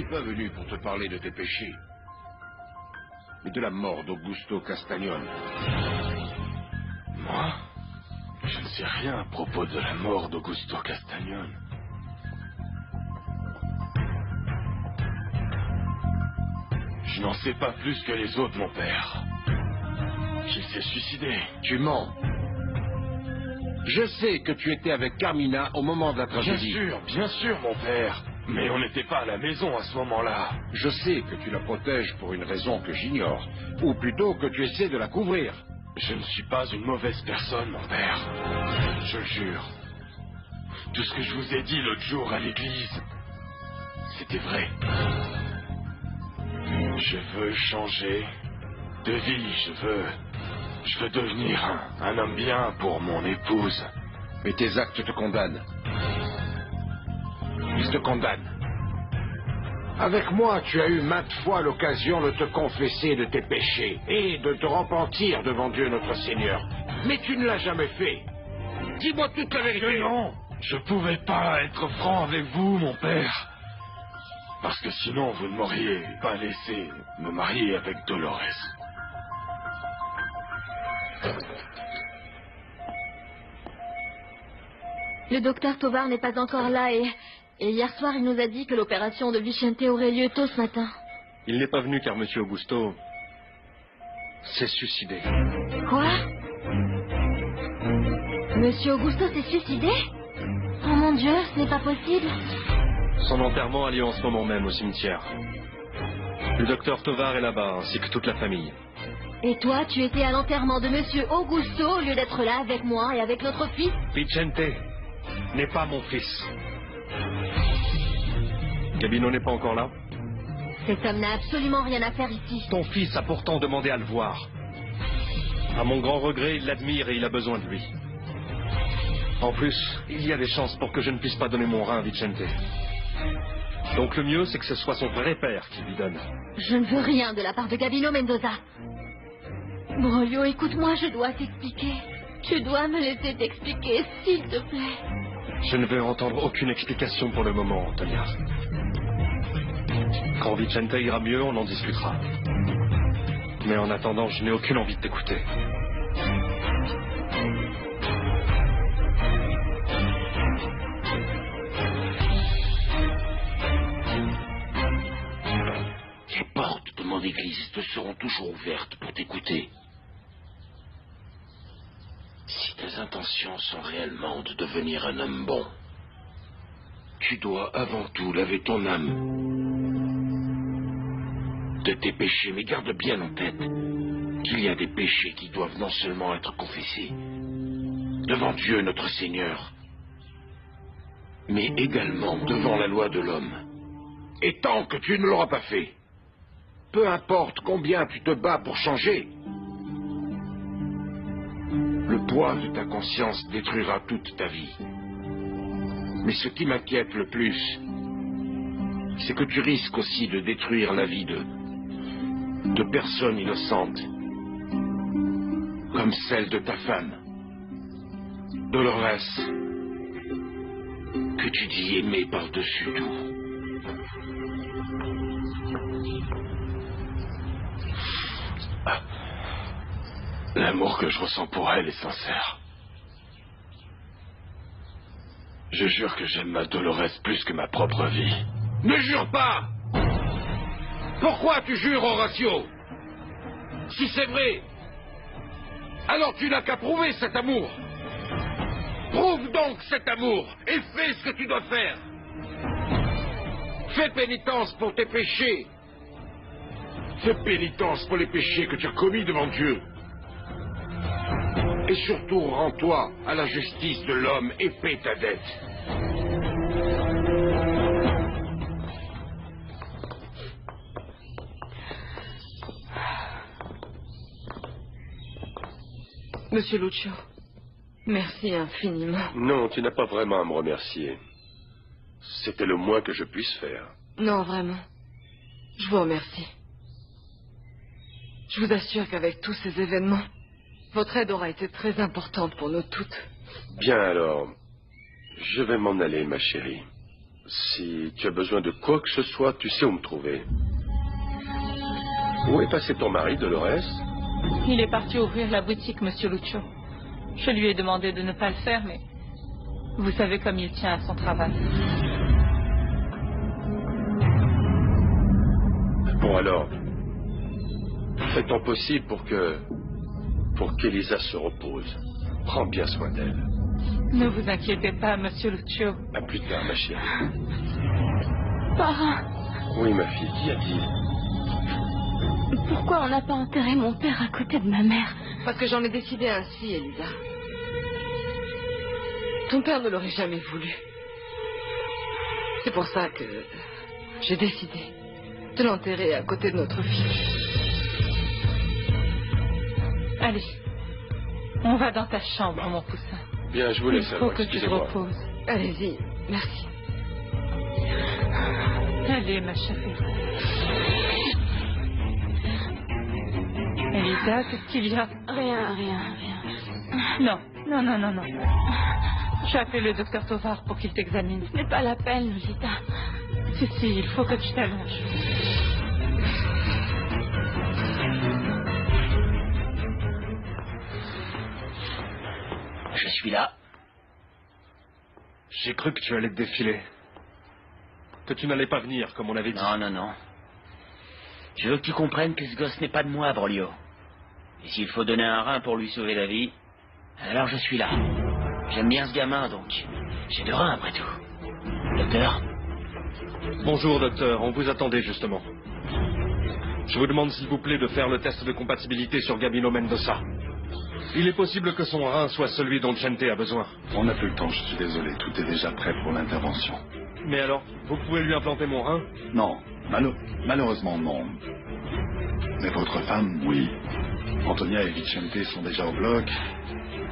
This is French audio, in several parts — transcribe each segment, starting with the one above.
suis pas venu pour te parler de tes péchés, mais de la mort d'Augusto Castagnone. Moi? Je ne sais rien à propos de la mort d'Augusto Castagnone. Je n'en sais pas plus que les autres, mon père. Qu'il s'est suicidé. Tu mens. Je sais que tu étais avec Carmina au moment de la tragédie. Bien sûr, mon père. Mais on n'était pas à la maison à ce moment-là. Je sais que tu la protèges pour une raison que j'ignore. Ou plutôt que tu essaies de la couvrir. Je ne suis pas une mauvaise personne, mon père. Je le jure. Tout ce que je vous ai dit l'autre jour à l'église, c'était vrai. Je veux changer de vie. Je veux devenir un homme bien pour mon épouse. Mais tes actes te condamnent. Ils te condamnent. Avec moi, tu as eu maintes fois l'occasion de te confesser de tes péchés et de te repentir devant Dieu notre Seigneur. Mais tu ne l'as jamais fait. Dis-moi toute la vérité. Non, je pouvais pas être franc avec vous, mon père. Parce que sinon, vous ne m'auriez pas laissé me marier avec Dolores. Le docteur Tovar n'est pas encore là et hier soir, il nous a dit que l'opération de Vicente aurait lieu tôt ce matin. Il n'est pas venu car M. Augusto s'est suicidé. Quoi? Monsieur Augusto s'est suicidé? Oh mon Dieu, ce n'est pas possible. Son enterrement a lieu en ce moment même au cimetière. Le docteur Tovar est là-bas, ainsi que toute la famille. Et toi, tu étais à l'enterrement de Monsieur Augusto au lieu d'être là avec moi et avec notre fils? Vicente n'est pas mon fils. Gabino n'est pas encore là? Cet homme n'a absolument rien à faire ici. Ton fils a pourtant demandé à le voir. À mon grand regret, il l'admire et il a besoin de lui. En plus, il y a des chances pour que je ne puisse pas donner mon rein à Vicente. Donc le mieux, c'est que ce soit son vrai père qui lui donne. Je ne veux rien de la part de Gabino Mendoza. Broglio, écoute-moi, je dois t'expliquer. Tu dois me laisser t'expliquer, s'il te plaît. Je ne veux entendre aucune explication pour le moment, Antonia. Quand Vicente ira mieux, on en discutera. Mais en attendant, je n'ai aucune envie de t'écouter. Les portes de mon église te seront toujours ouvertes pour t'écouter. Si tes intentions sont réellement de devenir un homme bon, tu dois avant tout laver ton âme de tes péchés. Mais garde bien en tête qu'il y a des péchés qui doivent non seulement être confessés devant Dieu notre Seigneur, mais également devant la loi de l'homme. Et tant que tu ne l'auras pas fait, peu importe combien tu te bats pour changer, le poids de ta conscience détruira toute ta vie. Mais ce qui m'inquiète le plus, c'est que tu risques aussi de détruire la vie de personnes innocentes, comme celle de ta femme, Dolores, que tu dis aimer par-dessus tout. L'amour que je ressens pour elle est sincère. Je jure que j'aime ma Dolores plus que ma propre vie. Ne jure pas! Pourquoi tu jures, Horacio? Si c'est vrai, alors tu n'as qu'à prouver cet amour. Prouve donc cet amour et fais ce que tu dois faire. Fais pénitence pour tes péchés. Fais pénitence pour les péchés que tu as commis devant Dieu. Et surtout, rends-toi à la justice de l'homme et paie ta dette. Monsieur Lucio, merci infiniment. Non, tu n'as pas vraiment à me remercier. C'était le moins que je puisse faire. Non, vraiment. Je vous remercie. Je vous assure qu'avec tous ces événements, votre aide aura été très importante pour nous toutes. Bien alors, je vais m'en aller, ma chérie. Si tu as besoin de quoi que ce soit, tu sais où me trouver. Où est passé ton mari, Dolores? Il est parti ouvrir la boutique, Monsieur Lucio. Je lui ai demandé de ne pas le faire, mais vous savez comme il tient à son travail. Bon alors, fais ton possible pour qu'Elisa se repose. Prends bien soin d'elle. Ne vous inquiétez pas, Monsieur Lucio. À plus tard, ma chérie. Parrain, Oui, ma fille, qu'y a-t-il? pourquoi on n'a pas enterré mon père à côté de ma mère? Parce que j'en ai décidé ainsi, Elisa. Ton père ne l'aurait jamais voulu. C'est pour ça que j'ai décidé de l'enterrer à côté de notre fille. Allez, on va dans ta chambre, mon poussin. Bien, je vous Il laisse faut alors, que tu te excusez-moi. reposes. Allez-y, merci. Allez, ma chérie. Elisa, qu'est-ce qu'il y a? Rien. Non. Je vais appeler le docteur Tovar pour qu'il t'examine. Ce n'est pas la peine, Lolita. Si, il faut que tu t'allonges. Je suis là. J'ai cru que tu allais te défiler. Que tu n'allais pas venir, comme on avait dit. Non. Je veux que tu comprennes que ce gosse n'est pas de moi, Broglio. Et s'il faut donner un rein pour lui sauver la vie, alors je suis là. J'aime bien ce gamin, donc j'ai 2 reins après tout. Docteur? Bonjour, docteur. On vous attendait, justement. Je vous demande, s'il vous plaît, de faire le test de compatibilité sur Gabino Mendoza. Il est possible que son rein soit celui dont Chente a besoin. On n'a plus le temps, je suis désolé. Tout est déjà prêt pour l'intervention. Mais alors, vous pouvez lui implanter mon rein? Non, malheureusement non. Mais votre femme, oui. Antonia et Vicente sont déjà au bloc.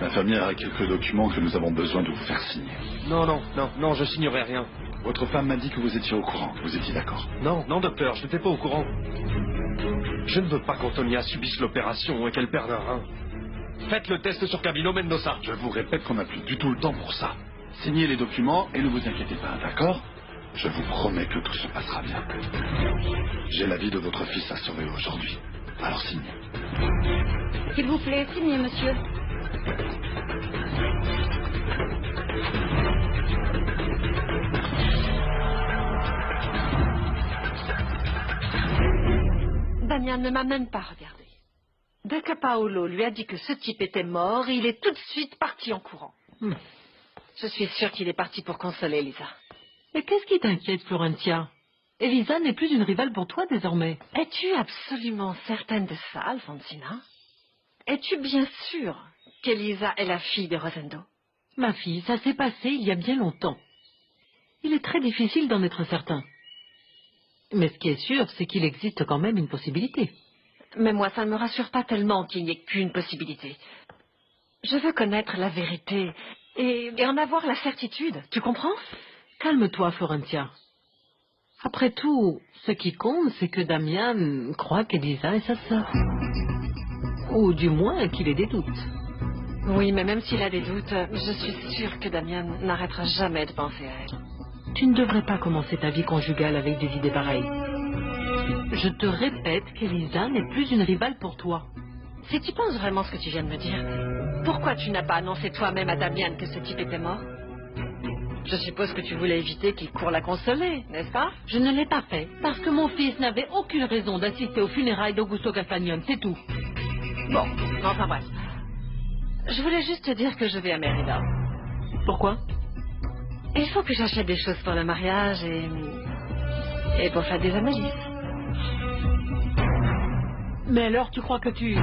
L'infirmière a quelques documents que nous avons besoin de vous faire signer. Non, je signerai rien. Votre femme m'a dit que vous étiez au courant. Vous étiez d'accord? Non, docteur, je n'étais pas au courant. Je ne veux pas qu'Antonia subisse l'opération et qu'elle perde un rein. Faites le test sur Gabino Mendoza. Je vous répète qu'on n'a plus du tout le temps pour ça. Signez les documents et ne vous inquiétez pas, d'accord? Je vous promets que tout se passera bien. J'ai la vie de votre fils à sauver aujourd'hui. Alors signez. S'il vous plaît, signez, monsieur. Damian ne m'a même pas regardé. Dès que Paolo lui a dit que ce type était mort, il est tout de suite parti en courant. Je suis sûre qu'il est parti pour consoler Elisa. Et qu'est-ce qui t'inquiète, Florentia? Elisa n'est plus une rivale pour toi désormais. Es-tu absolument certaine de ça, Alfonsina? Es-tu bien sûre qu'Elisa est la fille de Rosendo? Ma fille, ça s'est passé il y a bien longtemps. Il est très difficile d'en être certain. Mais ce qui est sûr, c'est qu'il existe quand même une possibilité. Mais moi, ça ne me rassure pas tellement qu'il n'y ait qu'une possibilité. Je veux connaître la vérité et en avoir la certitude, tu comprends? Calme-toi, Florentia. Après tout, ce qui compte, c'est que Damian croit qu'Elisa est sa sœur. Ou du moins qu'il ait des doutes. Oui, mais même s'il a des doutes, je suis sûre que Damian n'arrêtera jamais de penser à elle. Tu ne devrais pas commencer ta vie conjugale avec des idées pareilles. Je te répète qu'Elisa n'est plus une rivale pour toi. Si tu penses vraiment ce que tu viens de me dire, pourquoi tu n'as pas annoncé toi-même à Damian que ce type était mort? Je suppose que tu voulais éviter qu'il court la consoler, n'est-ce pas? Je ne l'ai pas fait, parce que mon fils n'avait aucune raison d'assister aux funérailles d'Augusto Castagnone, c'est tout. Bon, enfin bref. Je voulais juste te dire que je vais à Mérida. Pourquoi? Il faut que j'achète des choses pour le mariage et pour faire des analyses. Mais alors tu crois que tu...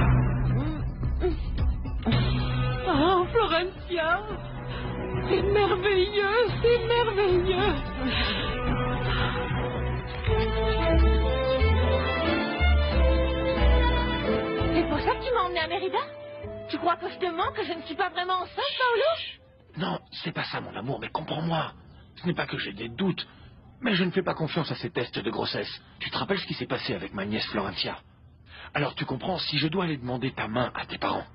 Oh, Florentia! C'est merveilleux, c'est merveilleux! C'est pour ça que tu m'as emmené à Mérida? Tu crois que je te mens, que je ne suis pas vraiment enceinte, Paolo? Non, c'est pas ça, mon amour, mais comprends-moi. Ce n'est pas que j'ai des doutes, mais je ne fais pas confiance à ces tests de grossesse. Tu te rappelles ce qui s'est passé avec ma nièce Florentia? Alors tu comprends, si je dois aller demander ta main à tes parents,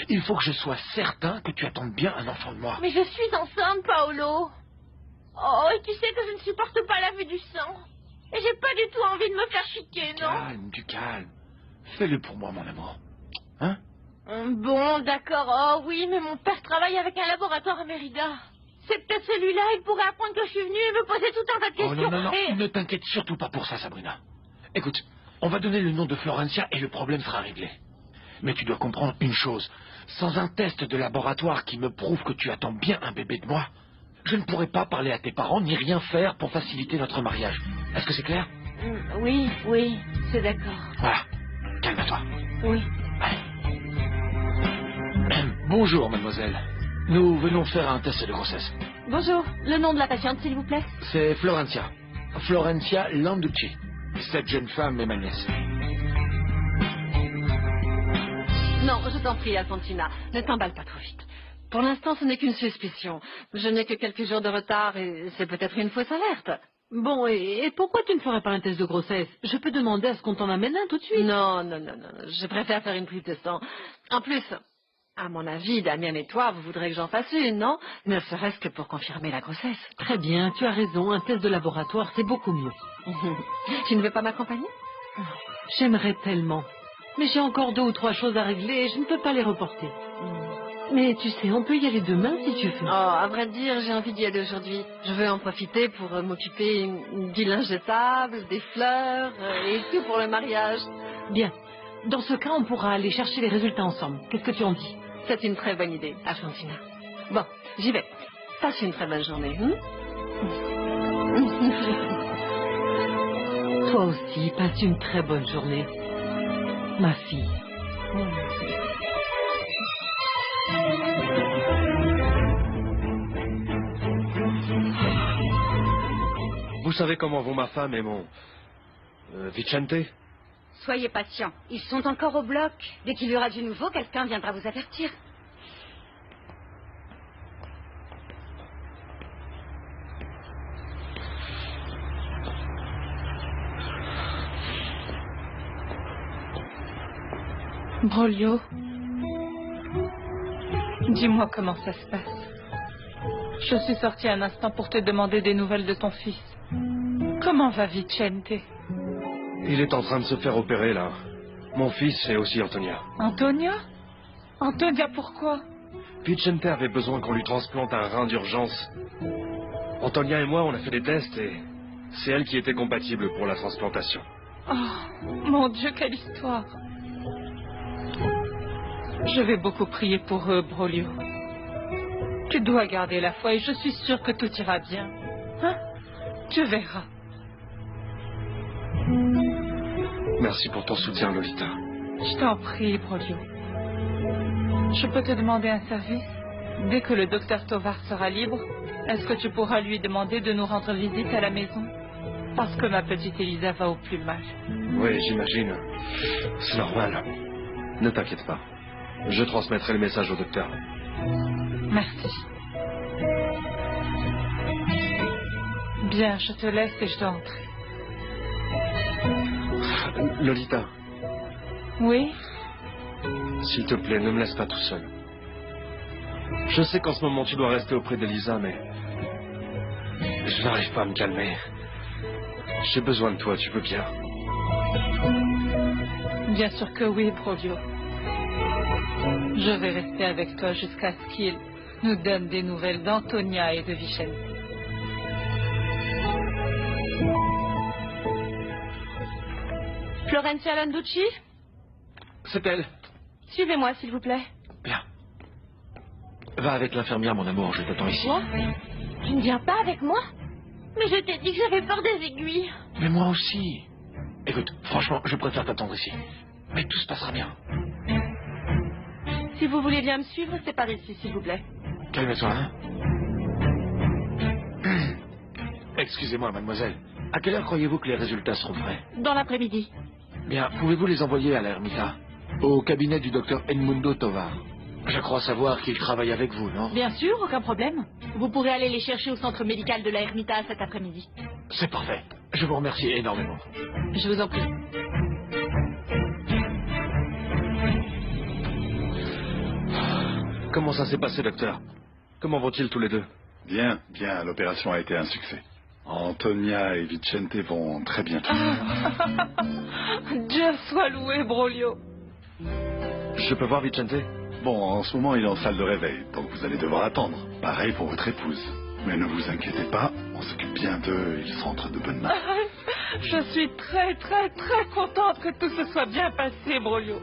il faut que je sois certain que tu attendes bien un enfant de moi. Mais je suis enceinte, Paolo. Oh, et tu sais que je ne supporte pas la vue du sang. Et j'ai pas du tout envie de me faire chiquer, non? Calme, du calme. Fais-le pour moi, mon amour. Hein? Bon, d'accord. Oh oui, mais mon père travaille avec un laboratoire à Mérida. C'est peut-être celui-là, il pourrait apprendre que je suis venue et me poser tout un tas de Oh questions. non, non, non, Et... ne t'inquiète surtout pas pour ça, Sabrina. Écoute, on va donner le nom de Florencia et le problème sera réglé. Mais tu dois comprendre une chose. Sans un test de laboratoire qui me prouve que tu attends bien un bébé de moi, je ne pourrai pas parler à tes parents ni rien faire pour faciliter notre mariage. Est-ce que c'est clair? Oui, oui, c'est d'accord. Voilà. Calme-toi. Oui. Allez. Bonjour, mademoiselle. Nous venons faire un test de grossesse. Bonjour, le nom de la patiente, s'il vous plaît? C'est Florencia. Florencia Landucci. Cette jeune femme est ma nièce. Non, je t'en prie, Alfontina, ne t'emballe pas trop vite. Pour l'instant, ce n'est qu'une suspicion. Je n'ai que quelques jours de retard et c'est peut-être une fausse alerte. Bon, et pourquoi tu ne ferais pas un test de grossesse? Je peux demander à ce qu'on t'en amène un tout de suite. Non, je préfère faire une prise de sang. En plus, à mon avis, Damien et toi, vous voudrez que j'en fasse une, non? Ne serait-ce que pour confirmer la grossesse. Très bien, tu as raison, un test de laboratoire, c'est beaucoup mieux. Tu ne veux pas m'accompagner? J'aimerais tellement. Mais j'ai encore 2 ou 3 choses à régler et je ne peux pas les reporter. Mais tu sais, on peut y aller demain si tu veux. Oh, à vrai dire, j'ai envie d'y aller aujourd'hui. Je veux en profiter pour m'occuper du linge de table, des fleurs et tout pour le mariage. Bien. Dans ce cas, on pourra aller chercher les résultats ensemble. Qu'est-ce que tu en dis? C'est une très bonne idée, Alfontina. Bon, j'y vais. Passe une très bonne journée. Toi aussi, passe une très bonne journée. Ma fille. Vous savez comment vont ma femme et mon... Vicente? Soyez patient. Ils sont encore au bloc. Dès qu'il y aura du nouveau, quelqu'un viendra vous avertir. Broglio, dis-moi comment ça se passe. Je suis sortie un instant pour te demander des nouvelles de ton fils. Comment va Vicente? Il est en train de se faire opérer, là. Mon fils et aussi Antonia. Antonia? Antonia, pourquoi? Vicente avait besoin qu'on lui transplante un rein d'urgence. Antonia et moi, on a fait des tests et c'est elle qui était compatible pour la transplantation. Oh, mon Dieu, quelle histoire! Je vais beaucoup prier pour eux, Broglio. Tu dois garder la foi et je suis sûre que tout ira bien. Hein? Tu verras. Merci pour ton soutien, Lolita. Je t'en prie, Broglio. Je peux te demander un service? Dès que le docteur Tovar sera libre, est-ce que tu pourras lui demander de nous rendre visite à la maison? Parce que ma petite Elisa va au plus mal. Oui, j'imagine. C'est normal. Ne t'inquiète pas. Je transmettrai le message au docteur. Merci. Bien, je te laisse et je dois entrer. Lolita, Oui? s'il te plaît, ne me laisse pas tout seul. Je sais qu'en ce moment tu dois rester auprès d'Elisa, mais je n'arrive pas à me calmer. J'ai besoin de toi, tu veux bien? Bien sûr que oui, Broglio. Je vais rester avec toi jusqu'à ce qu'il nous donne des nouvelles d'Antonia et de Vicente. Florencia Landucci? C'est elle. Suivez-moi, s'il vous plaît. Bien. Va avec l'infirmière, mon amour, je t'attends ici. Quoi? Tu ne viens pas avec moi? Mais je t'ai dit que j'avais peur des aiguilles. Mais moi aussi. Écoute, franchement, je préfère t'attendre ici. Mais tout se passera bien. Si vous voulez bien me suivre, c'est par ici, s'il vous plaît. Calme-toi, hein. Excusez-moi, mademoiselle. À quelle heure croyez-vous que les résultats seront prêts? Dans l'après-midi. Bien, pouvez-vous les envoyer à l'Ermita? Au cabinet du docteur Edmundo Tovar. Je crois savoir qu'il travaille avec vous, non? Bien sûr, aucun problème. Vous pourrez aller les chercher au centre médical de la Ermita cet après-midi. C'est parfait. Je vous remercie énormément. Je vous en prie. Comment ça s'est passé, docteur? Comment vont-ils tous les deux? Bien, bien, l'opération a été un succès. Antonia et Vicente vont très bien finir. Dieu soit loué, Broglio. Je peux voir Vicente? Bon, en ce moment, il est en salle de réveil, donc vous allez devoir attendre. Pareil pour votre épouse. Mais ne vous inquiétez pas, on s'occupe bien d'eux, ils sont entre de bonnes mains. Je suis très, très, très contente que tout se soit bien passé, Broglio.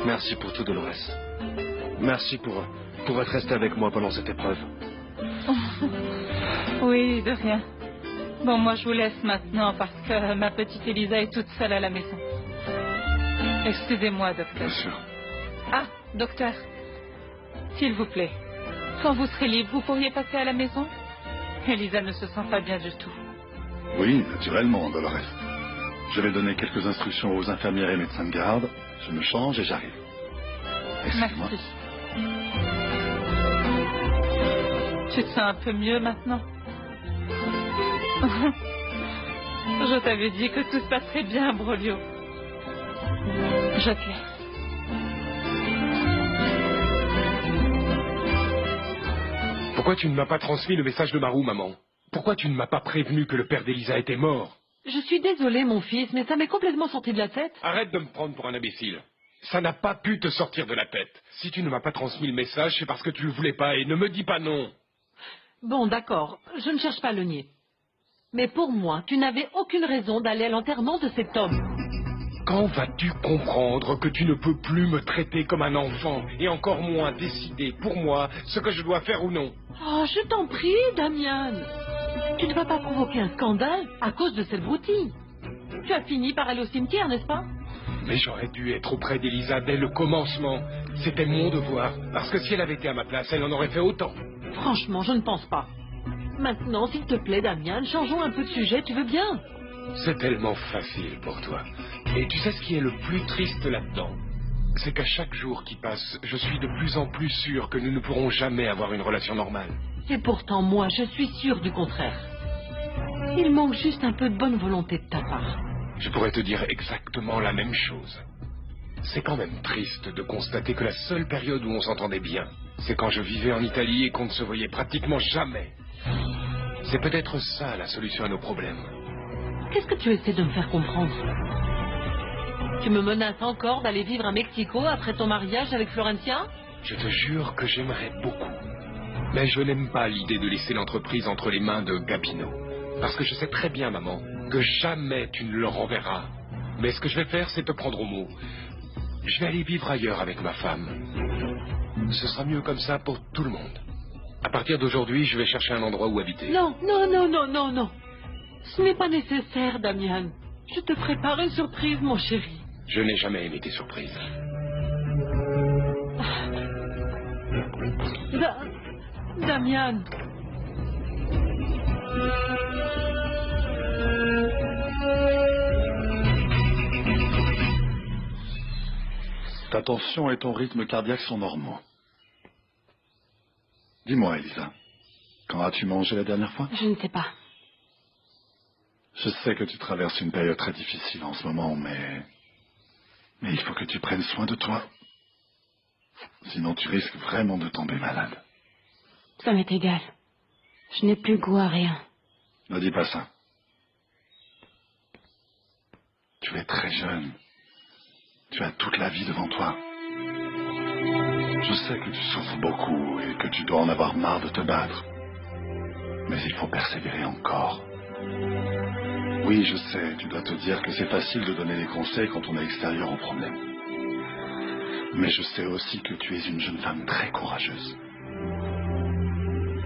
Merci pour tout, Dolores. Merci pour être resté avec moi pendant cette épreuve. Oui, de rien. Bon, moi je vous laisse maintenant parce que ma petite Elisa est toute seule à la maison. Excusez-moi, docteur. Bien sûr. Ah, docteur, s'il vous plaît, quand vous serez libre, vous pourriez passer à la maison? Elisa ne se sent pas bien du tout. Oui, naturellement, Dolores. Je vais donner quelques instructions aux infirmières et médecins de garde. Je me change et j'arrive. Excusez-moi. Merci. Tu te sens un peu mieux maintenant? Je t'avais dit que tout se passerait bien, Broglio. Je te laisse. Pourquoi tu ne m'as pas transmis le message de Marou, maman? Pourquoi tu ne m'as pas prévenu que le père d'Elisa était mort? Je suis désolée, mon fils, mais ça m'est complètement sorti de la tête. Arrête de me prendre pour un imbécile. Ça n'a pas pu te sortir de la tête. Si tu ne m'as pas transmis le message, c'est parce que tu le voulais pas, et ne me dis pas non. Bon, d'accord, je ne cherche pas à le nier. Mais pour moi, tu n'avais aucune raison d'aller à l'enterrement de cet homme. Quand vas-tu comprendre que tu ne peux plus me traiter comme un enfant, et encore moins décider pour moi ce que je dois faire ou non? Oh, je t'en prie, Damian. Tu ne vas pas provoquer un scandale à cause de cette broutille. Tu as fini par aller au cimetière, n'est-ce pas? Mais j'aurais dû être auprès d'Elisa dès le commencement. C'était mon devoir, parce que si elle avait été à ma place, elle en aurait fait autant. Franchement, je ne pense pas. Maintenant, s'il te plaît, Damian, changeons un peu de sujet, tu veux bien? C'est tellement facile pour toi. Et tu sais ce qui est le plus triste là-dedans? C'est qu'à chaque jour qui passe, je suis de plus en plus sûr que nous ne pourrons jamais avoir une relation normale. Et pourtant, moi, je suis sûre du contraire. Il manque juste un peu de bonne volonté de ta part. Je pourrais te dire exactement la même chose. C'est quand même triste de constater que la seule période où on s'entendait bien, c'est quand je vivais en Italie et qu'on ne se voyait pratiquement jamais. C'est peut-être ça la solution à nos problèmes. Qu'est-ce que tu essaies de me faire comprendre? Tu me menaces encore d'aller vivre à Mexico après ton mariage avec Florentia? Je te jure que j'aimerais beaucoup. Mais je n'aime pas l'idée de laisser l'entreprise entre les mains de Gabino. Parce que je sais très bien, maman, que jamais tu ne le renverras. Mais ce que je vais faire, c'est te prendre au mot. Je vais aller vivre ailleurs avec ma femme. Ce sera mieux comme ça pour tout le monde. À partir d'aujourd'hui, je vais chercher un endroit où habiter. Non, non, non, non, non, non. Ce n'est pas nécessaire, Damian. Je te prépare une surprise, mon chéri. Je n'ai jamais aimé tes surprises. Damian. Ta tension et ton rythme cardiaque sont normaux. Dis-moi, Elisa, quand as-tu mangé la dernière fois? Je ne sais pas. Je sais que tu traverses une période très difficile en ce moment, mais il faut que tu prennes soin de toi. Sinon, tu risques vraiment de tomber malade. Ça m'est égal. Je n'ai plus goût à rien. Ne dis pas ça. Tu es très jeune. Tu as toute la vie devant toi. Je sais que tu souffres beaucoup et que tu dois en avoir marre de te battre. Mais il faut persévérer encore. Oui, je sais, tu dois te dire que c'est facile de donner des conseils quand on est extérieur au problème. Mais je sais aussi que tu es une jeune femme très courageuse.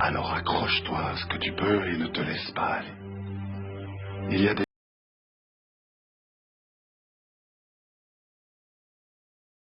Alors accroche-toi à ce que tu peux et ne te laisse pas aller. Il y a des